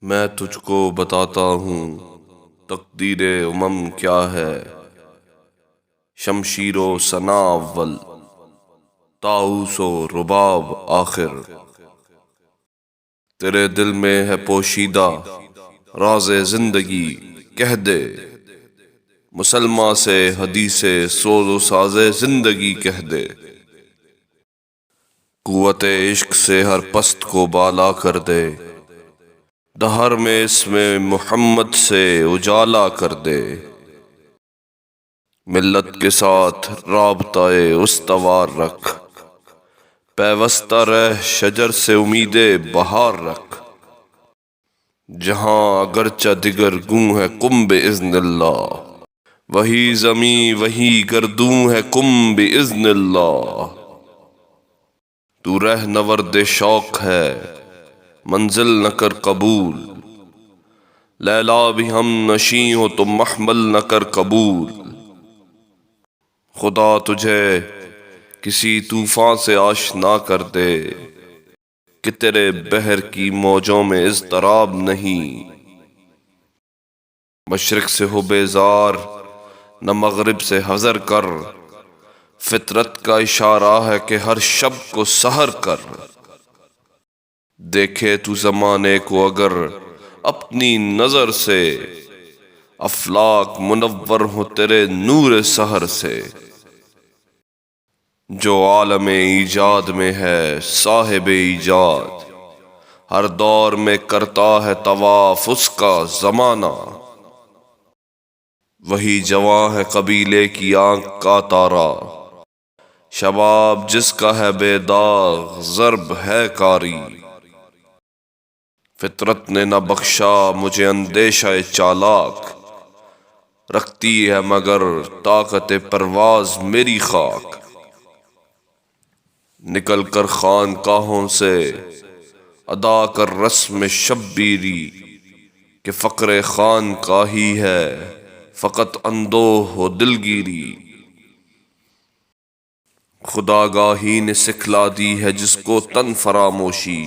میں تجھ کو بتاتا ہوں تقدیر امم کیا ہے۔ شمشیر و ثنا اول، طاؤس و رباب آخر۔ تیرے دل میں ہے پوشیدہ راز زندگی، کہہ دے مسلماں سے حدیث سوز و ساز زندگی کہہ دے۔ قوت عشق سے ہر پست کو بالا کر دے، دہر میں اس میں محمد سے اجالا کر دے۔ ملت کے ساتھ رابطہ استوار رکھ، پیوستہ رہ شجر سے امید بہار رکھ۔ جہاں اگرچہ دگر گوں ہے کم باذن اللہ، وہی زمیں وہی گردوں ہے کم باذن اللہ۔ تو رہ نورد شوق ہے منزل نہ کر قبول، لیلا بھی ہم نشیں ہو تو محمل نہ کر قبول۔ خدا تجھے کسی طوفان سے آشنا کر دے کہ تیرے بحر کی موجوں میں اضطراب نہیں۔ مشرق سے ہو بیزار نہ مغرب سے حذر کر، فطرت کا اشارہ ہے کہ ہر شب کو سحر کر۔ دیکھے تو زمانے کو اگر اپنی نظر سے، افلاک منور ہو تیرے نور سحر سے۔ جو عالم ایجاد میں ہے صاحب ایجاد، ہر دور میں کرتا ہے طواف اس کا زمانہ۔ وہی جواں ہے قبیلے کی آنکھ کا تارا، شباب جس کا ہے بے داغ ضرب ہے کاری۔ فطرت نے نہ بخشا مجھے اندیشہ چالاک، رکھتی ہے مگر طاقت پرواز میری خاک۔ نکل کر خانقاہوں سے ادا کر رسم شبیری، کہ فقر خانقاہی ہے فقط اندوہ و دلگیری۔ خداگاہی نے سکھلا دی ہے جس کو تن فراموشی،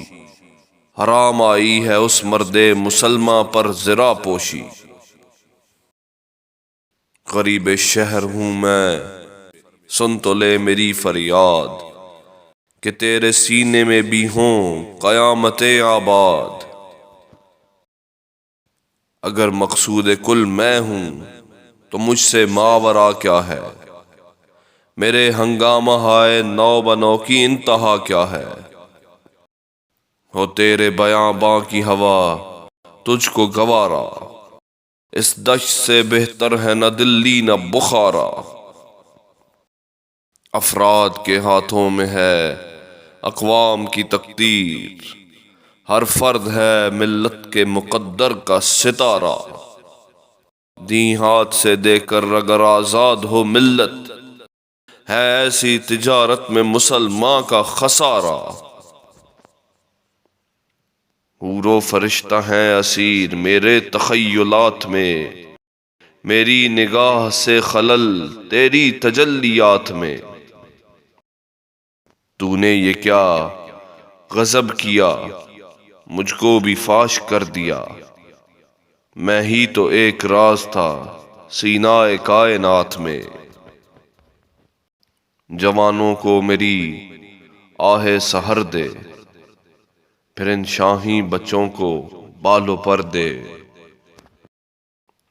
حرام آئی ہے اس مرد مسلماں پر زرہ پوشی۔ غریب شہر ہوں میں سن تو لے میری فریاد، کہ تیرے سینے میں بھی ہوں قیامتیں آباد۔ اگر مقصود کل میں ہوں تو مجھ سے ماورا کیا ہے، میرے ہنگامہ ہائے نو بنو کی انتہا کیا ہے۔ ہو تیرے بیاں باں کی ہوا تجھ کو گوارا، اس دشت سے بہتر ہے نہ دلی نہ بخارا۔ افراد کے ہاتھوں میں ہے اقوام کی تقدیر، ہر فرد ہے ملت کے مقدر کا ستارہ۔ دیں ہاتھ سے دے کر اگر آزاد ہو ملت، ہے ایسی تجارت میں مسلمان کا خسارہ۔ حور و فرشتہ ہیں اسیر میرے تخیلات میں، میری نگاہ سے خلل تیری تجلیات میں۔ تو نے یہ کیا غضب کیا مجھ کو بھی فاش کر دیا، میں ہی تو ایک راز تھا سینہ کائنات میں۔ جوانوں کو میری آہ سحر دے، پھر ان شاہین بچوں کو بالوں پر دے۔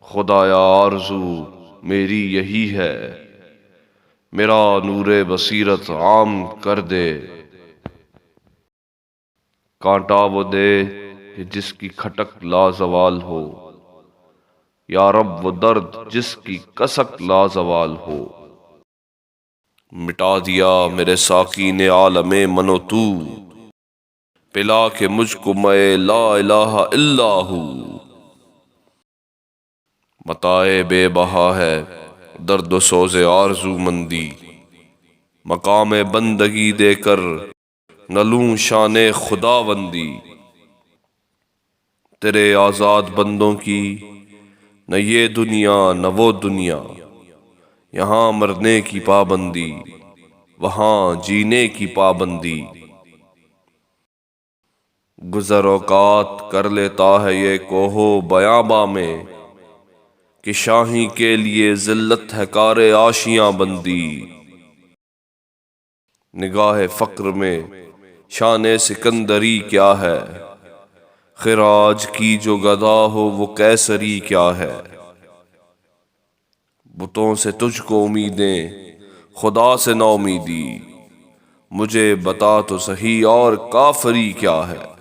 خدایا آرزو میری یہی ہے، میرا نور بصیرت عام کر دے۔ کانٹا وہ دے کہ جس کی کھٹک لازوال ہو، یا رب وہ درد جس کی کسک لازوال ہو۔ مٹا دیا میرے ساقی نے عالم من و تو، پلا کے مجھ کو میں لا الہ الا ہو۔ متاع بے بہا ہے درد و سوز آرزو مندی، مقام بندگی دے کر نہ لوں شان خداوندی۔ تیرے آزاد بندوں کی نہ یہ دنیا نہ وہ دنیا، یہاں مرنے کی پابندی وہاں جینے کی پابندی۔ گزر اوقات کر لیتا ہے یہ کوہو بیاباں میں کہ شاہی کے لیے ذلت ہے کار آشیاں بندی۔ نگاہ فقر میں شان سکندری کیا ہے، خراج کی جو گدا ہو وہ قیصری کیا ہے۔ بتوں سے تجھ کو امیدیں خدا سے نا امیدی، مجھے بتا تو سہی اور کافری کیا ہے۔